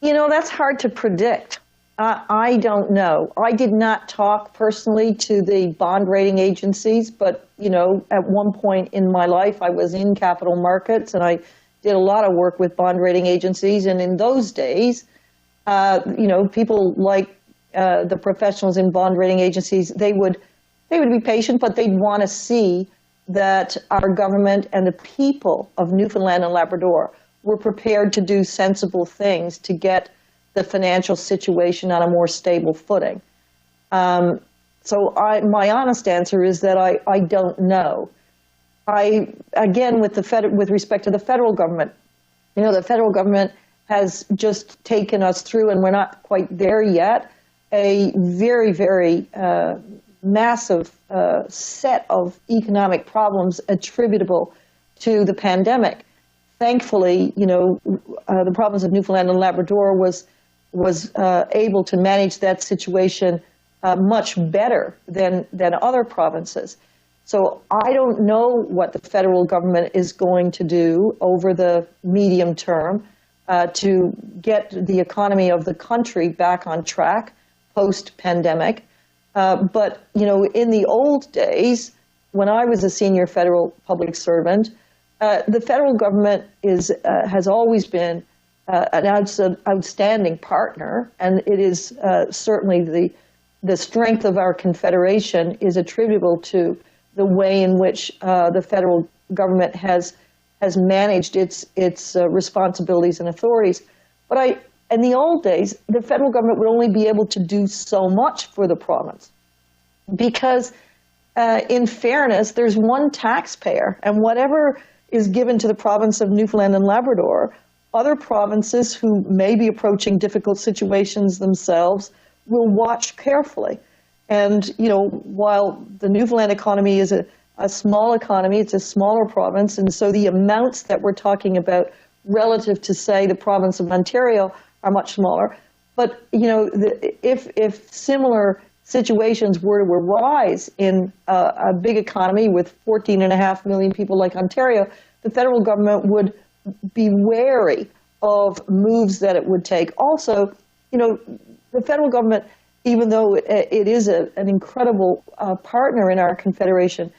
That's hard to predict. I don't know. I did not talk personally to the bond rating agencies, but, at one point in my life, I was in capital markets and I did a lot of work with bond rating agencies. And in those days, people like the professionals in bond rating agencies, they would be patient, but they'd want to see that our government and the people of Newfoundland and Labrador were prepared to do sensible things to get the financial situation on a more stable footing. So my honest answer is that I don't know. Again, with respect to the federal government, the federal government has just taken us through, and we're not quite there yet, a very, very massive set of economic problems attributable to the pandemic. Thankfully, the province of Newfoundland and Labrador was able to manage that situation much better than other provinces. So I don't know what the federal government is going to do over the medium term to get the economy of the country back on track post-pandemic. But, in the old days, when I was a senior federal public servant, the federal government has always been an outstanding partner, and it is certainly the strength of our confederation is attributable to the way in which the federal government has managed its responsibilities and authorities. But in the old days, the federal government would only be able to do so much for the province because, in fairness, there's one taxpayer, and whatever is given to the province of Newfoundland and Labrador, other provinces who may be approaching difficult situations themselves will watch carefully. And, while the Newfoundland economy is a small economy, it's a smaller province, and so the amounts that we're talking about relative to, say, the province of Ontario are much smaller. But, if similar situations were to arise in a big economy with 14.5 million people like Ontario, the federal government would be wary of moves that it would take. Also, the federal government, even though it is an incredible partner in our confederation,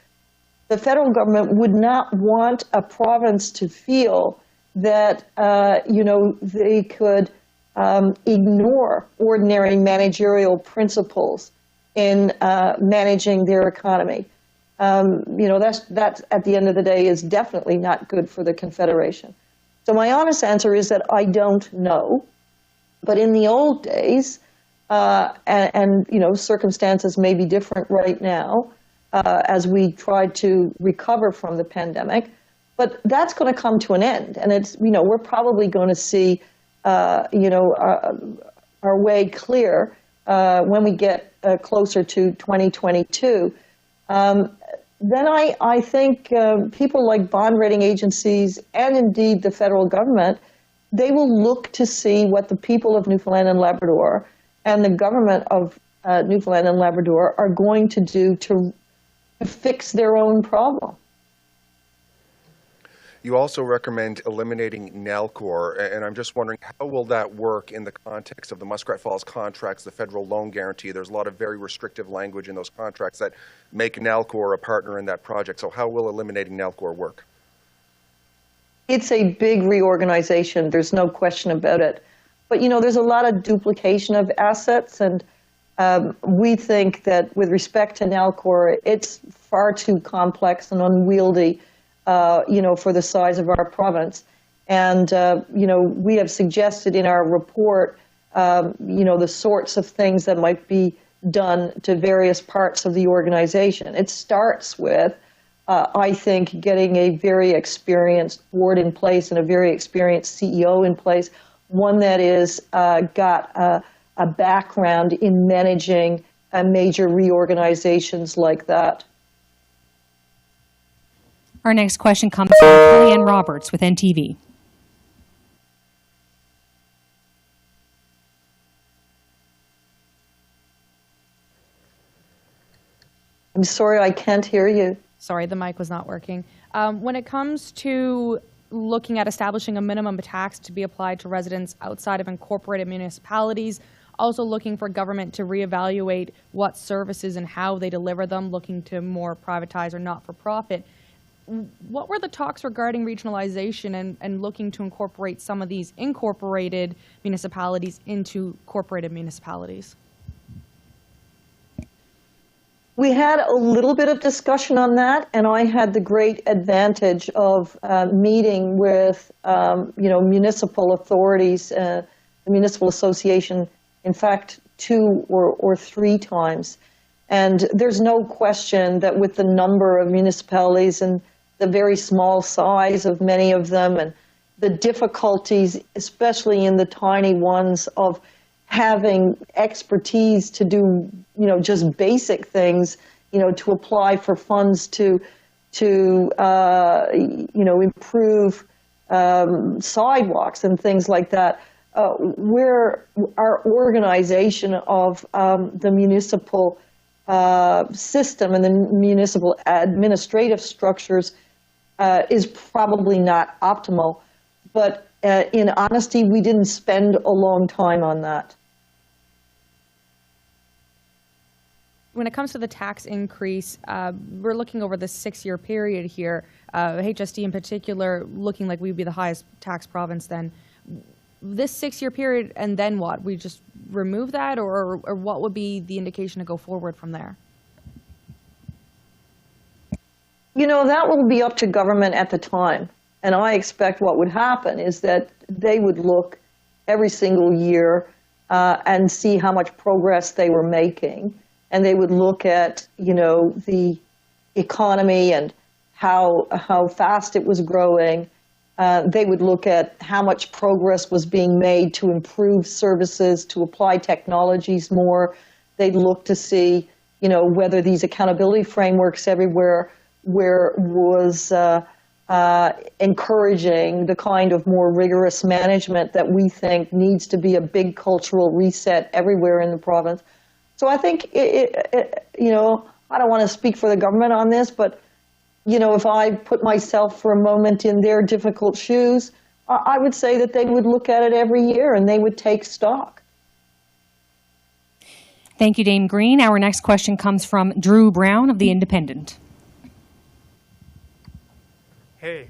the federal government would not want a province to feel that, they could ignore ordinary managerial principles in managing their economy. That's at the end of the day is definitely not good for the confederation. So my honest answer is that I don't know. But in the old days, circumstances may be different right now as we try to recover from the pandemic, but that's going to come to an end. And it's, we're probably going to see, our way clear when we get closer to 2022. Then I think people like bond rating agencies and indeed the federal government, they will look to see what the people of Newfoundland and Labrador and the government of Newfoundland and Labrador are going to do to fix their own problem. You also recommend eliminating NALCOR, and I'm just wondering, how will that work in the context of the Muskrat Falls contracts, the federal loan guarantee? There's a lot of very restrictive language in those contracts that make NALCOR a partner in that project. So how will eliminating NALCOR work? It's a big reorganization. There's no question about it. But, there's a lot of duplication of assets, and we think that with respect to NALCOR, it's far too complex and unwieldy, for the size of our province. And, we have suggested in our report, the sorts of things that might be done to various parts of the organization. It starts with, I think, getting a very experienced board in place and a very experienced CEO in place, one that is got a background in managing major reorganizations like that. Our next question comes from Kellyanne Roberts with NTV. I'm sorry, I can't hear you. Sorry, the mic was not working. When it comes to looking at establishing a minimum tax to be applied to residents outside of incorporated municipalities, also looking for government to reevaluate what services and how they deliver them, looking to more privatize or not-for-profit, what were the talks regarding regionalization and looking to incorporate some of these incorporated municipalities into corporated municipalities? We had a little bit of discussion on that, and I had the great advantage of meeting with, municipal authorities, the municipal association, in fact, 2 or 3 times. And there's no question that with the number of municipalities and the very small size of many of them and the difficulties, especially in the tiny ones, of having expertise to do, just basic things, to apply for funds to improve sidewalks and things like that. Where our organization of the municipal system and the municipal administrative structures is probably not optimal. But in honesty, we didn't spend a long time on that. When it comes to the tax increase, we're looking over the 6-year period here. HSD in particular looking like we'd be the highest tax province then. This 6-year period, and then what? We just remove that, or what would be the indication to go forward from there? That will be up to government at the time. And I expect what would happen is that they would look every single year and see how much progress they were making. And they would look at, the economy and how fast it was growing. They would look at how much progress was being made to improve services, to apply technologies more. They'd look to see, whether these accountability frameworks everywhere was encouraging the kind of more rigorous management that we think needs to be a big cultural reset everywhere in the province. So I think, I don't want to speak for the government on this, but, if I put myself for a moment in their difficult shoes, I would say that they would look at it every year and they would take stock. Thank you, Dame Greene. Our next question comes from Drew Brown of The Independent. Hey,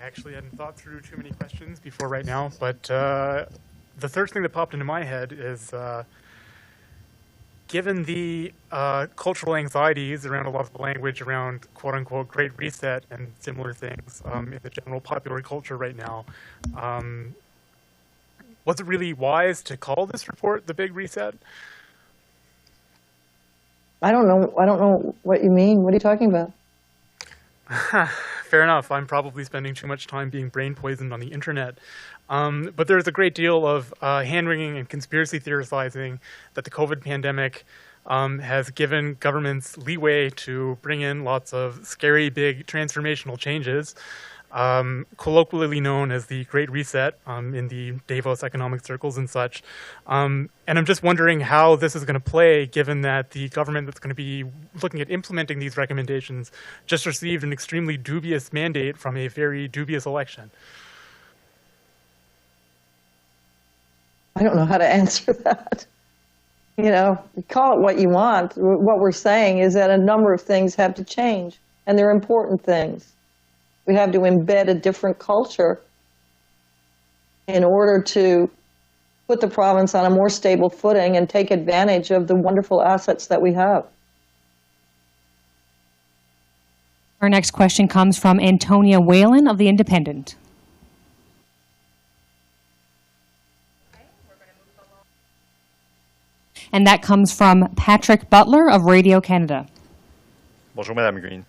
actually I hadn't thought through too many questions before right now, but the first thing that popped into my head is given the cultural anxieties around a lot of the language around quote-unquote Great Reset and similar things in the general popular culture right now, was it really wise to call this report the Big Reset? I don't know what you mean. What are you talking about? Fair enough. I'm probably spending too much time being brain poisoned on the internet. But there's a great deal of hand-wringing and conspiracy theorizing that the COVID pandemic has given governments leeway to bring in lots of scary, big, transformational changes, colloquially known as the Great Reset in the Davos economic circles and such. And I'm just wondering how this is going to play, given that the government that's going to be looking at implementing these recommendations just received an extremely dubious mandate from a very dubious election. I don't know how to answer that. Call it what you want. What we're saying is that a number of things have to change, and they're important things. We have to embed a different culture in order to put the province on a more stable footing and take advantage of the wonderful assets that we have. Our next question comes from Antonia Whalen of The Independent. And that comes from Patrick Butler of Radio Canada. Bonjour, Madame Greene.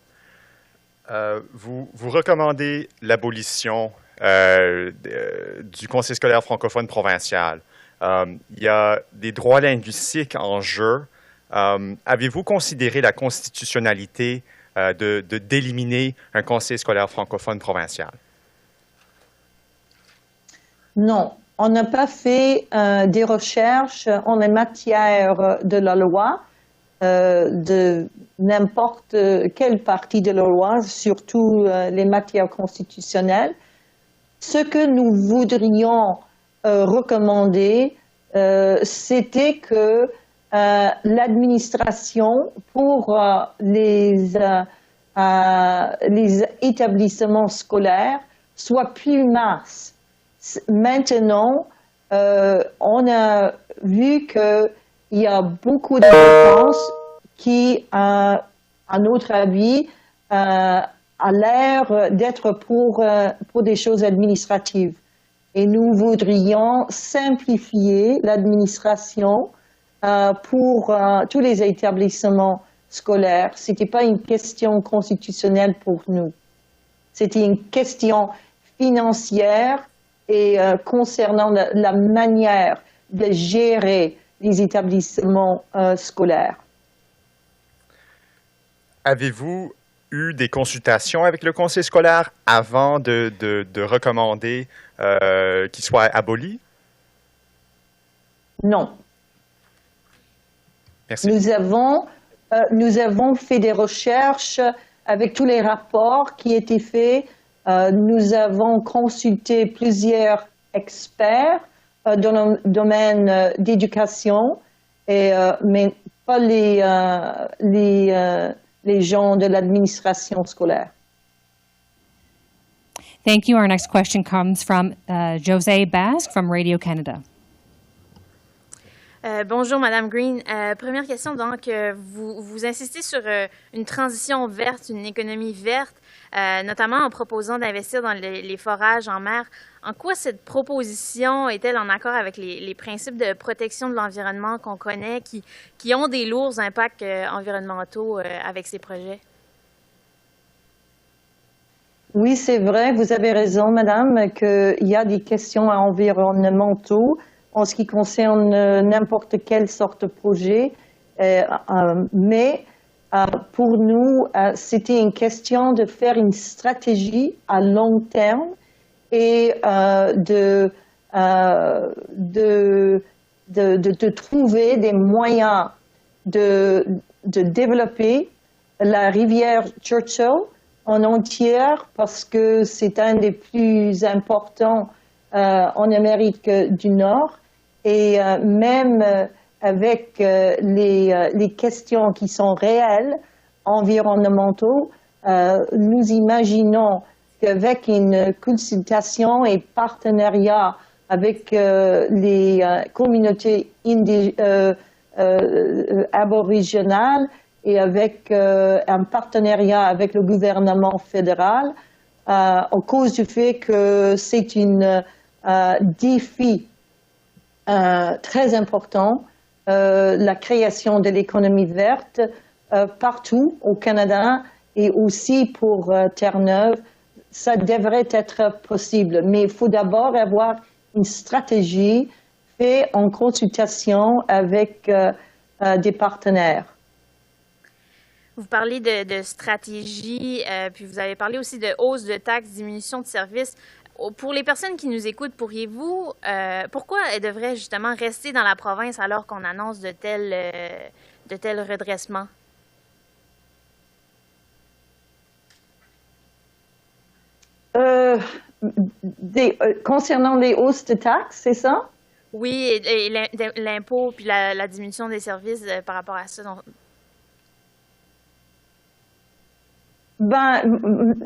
Vous recommandez l'abolition du Conseil scolaire francophone provincial. Il y a des droits linguistiques en jeu. Avez-vous considéré la constitutionnalité d'éliminer un Conseil scolaire francophone provincial? Non. On n'a pas fait des recherches en matière de la loi, de n'importe quelle partie de la loi, surtout les matières constitutionnelles. Ce que nous voudrions recommander, c'était que l'administration, pour les les établissements scolaires soient plus minces. Maintenant, on a vu qu'il y a beaucoup de dépenses qui, à notre avis, a l'air d'être pour des choses administratives. Et nous voudrions simplifier l'administration pour tous les établissements scolaires. Ce n'était pas une question constitutionnelle pour nous. C'était une question financière et concernant la manière de gérer les établissements scolaires. Avez-vous eu des consultations avec le conseil scolaire avant de recommander qu'il soit aboli? Non. Merci. Nous avons fait des recherches avec tous les rapports qui étaient faits. Nous avons consulté plusieurs experts dans le domaine d'éducation, mais pas les gens de l'administration scolaire. Thank you. Our next question comes from José Basque from Radio Canada. Bonjour, Madame Greene. Première question, donc, vous insistez sur une transition verte, une économie verte, notamment en proposant d'investir dans les forages en mer. En quoi cette proposition est-elle en accord avec les principes de protection de l'environnement qu'on connaît, qui ont des lourds impacts environnementaux avec ces projets? Oui, c'est vrai, vous avez raison, Madame, qu'il y a des questions environnementaux en ce qui concerne n'importe quelle sorte de projet, mais pour nous, c'était une question de faire une stratégie à long terme et de trouver des moyens de développer la rivière Churchill en entière parce que c'est un des plus importants en Amérique du Nord et même avec les questions qui sont réelles, environnementaux, nous imaginons qu'avec une consultation et partenariat avec les communautés aboriginales et avec un partenariat avec le gouvernement fédéral, à cause du fait que c'est un défi très important, la création de l'économie verte partout au Canada et aussi pour Terre-Neuve, ça devrait être possible. Mais il faut d'abord avoir une stratégie faite en consultation avec des partenaires. Vous parlez de stratégie, puis vous avez parlé aussi de hausse de taxes, diminution de services. Pour les personnes qui nous écoutent, pourriez-vous, pourquoi elles devraient justement rester dans la province alors qu'on annonce de tels redressements? Concernant les hausses de taxes, c'est ça? Oui, et l'impôt puis la diminution des services par rapport à ça.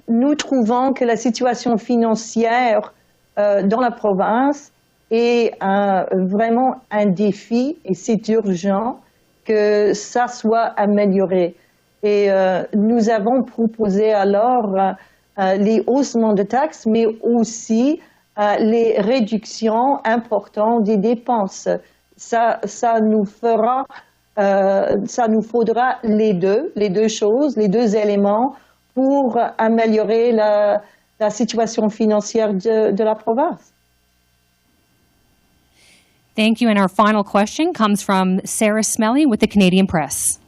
Nous trouvons que la situation financière dans la province est vraiment un défi et c'est urgent que ça soit amélioré. Et nous avons proposé alors les haussements de taxes, mais aussi les réductions importantes des dépenses. Ça nous faudra les deux choses, les deux éléments pour améliorer la situation financière de la province. Thank you. And our final question comes from Sarah Smelly with the Canadian Press.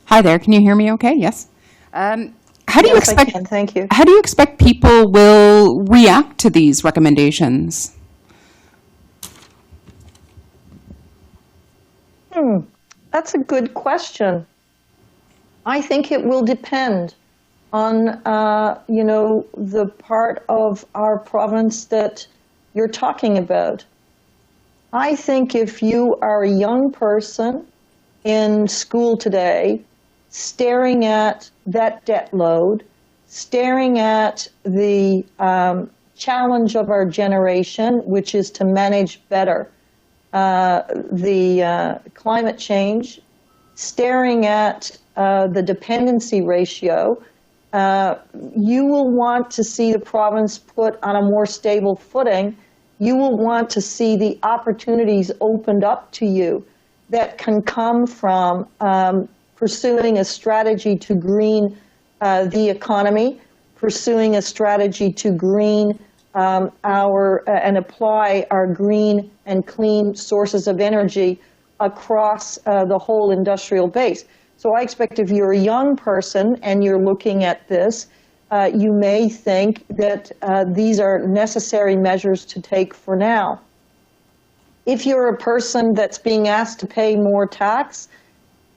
Hi there. Can you hear me okay? Yes. How do you Yes, I can. Thank you. How do you expect people will react to these recommendations? That's a good question. I think it will depend on, the part of our province that you're talking about. I think if you are a young person in school today staring at that debt load, staring at the challenge of our generation, which is to manage better the climate change, staring at the dependency ratio, you will want to see the province put on a more stable footing. You will want to see the opportunities opened up to you that can come from pursuing a strategy to green the economy, pursuing a strategy to green and apply our green and clean sources of energy across the whole industrial base. So I expect if you're a young person and you're looking at this, you may think that these are necessary measures to take for now. If you're a person that's being asked to pay more tax,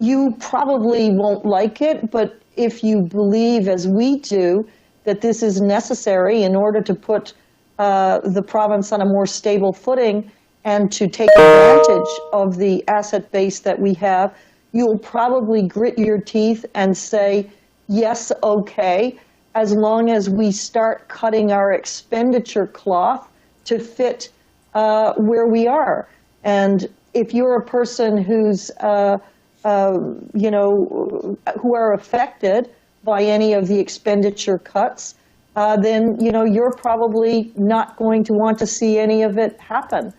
you probably won't like it, but if you believe, as we do, that this is necessary in order to put the province on a more stable footing and to take advantage of the asset base that we have, you'll probably grit your teeth and say, yes, okay, as long as we start cutting our expenditure cloth to fit where we are. And if you're a person who's, who are affected by any of the expenditure cuts, then, you're probably not going to want to see any of it happen.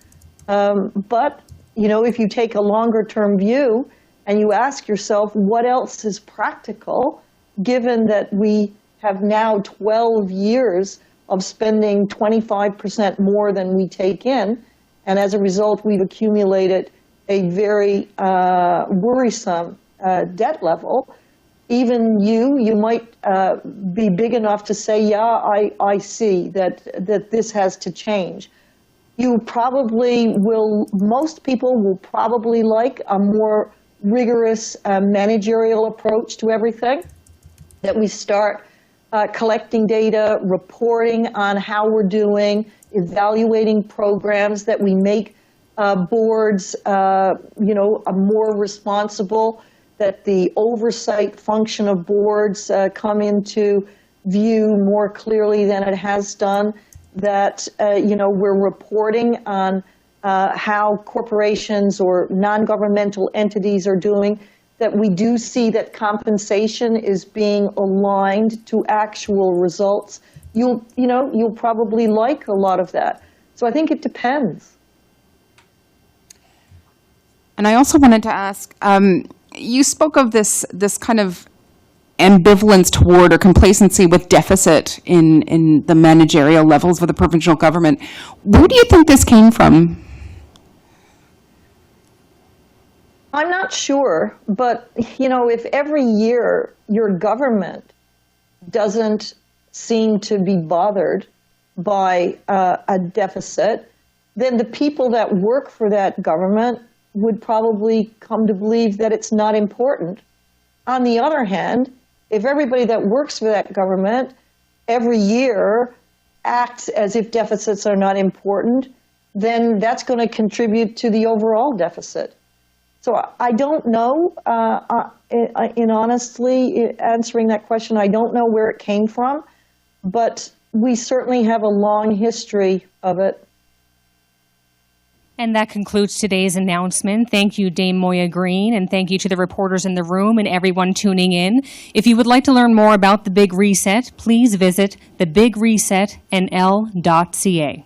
But, if you take a longer term view and you ask yourself what else is practical, given that we have now 12 years of spending 25% more than we take in, and as a result, we've accumulated a very worrisome debt level. Even you might be big enough to say, yeah, I see that this has to change. You probably will, most people will probably like a more rigorous managerial approach to everything, that we start collecting data, reporting on how we're doing, evaluating programs, that we make boards, more responsible, that the oversight function of boards come into view more clearly than it has done, that, we're reporting on how corporations or non-governmental entities are doing, that we do see that compensation is being aligned to actual results. You'll probably like a lot of that. So I think it depends. And I also wanted to ask, you spoke of this kind of ambivalence toward or complacency with deficit in the managerial levels of the provincial government. Where do you think this came from? I'm not sure, but, if every year your government doesn't seem to be bothered by a deficit, then the people that work for that government would probably come to believe that it's not important. On the other hand, if everybody that works for that government every year acts as if deficits are not important, then that's going to contribute to the overall deficit. So I don't know, in honestly answering that question, I don't know where it came from, but we certainly have a long history of it. And that concludes today's announcement. Thank you, Dame Moya Greene, and thank you to the reporters in the room and everyone tuning in. If you would like to learn more about the Big Reset, please visit thebigresetnl.ca.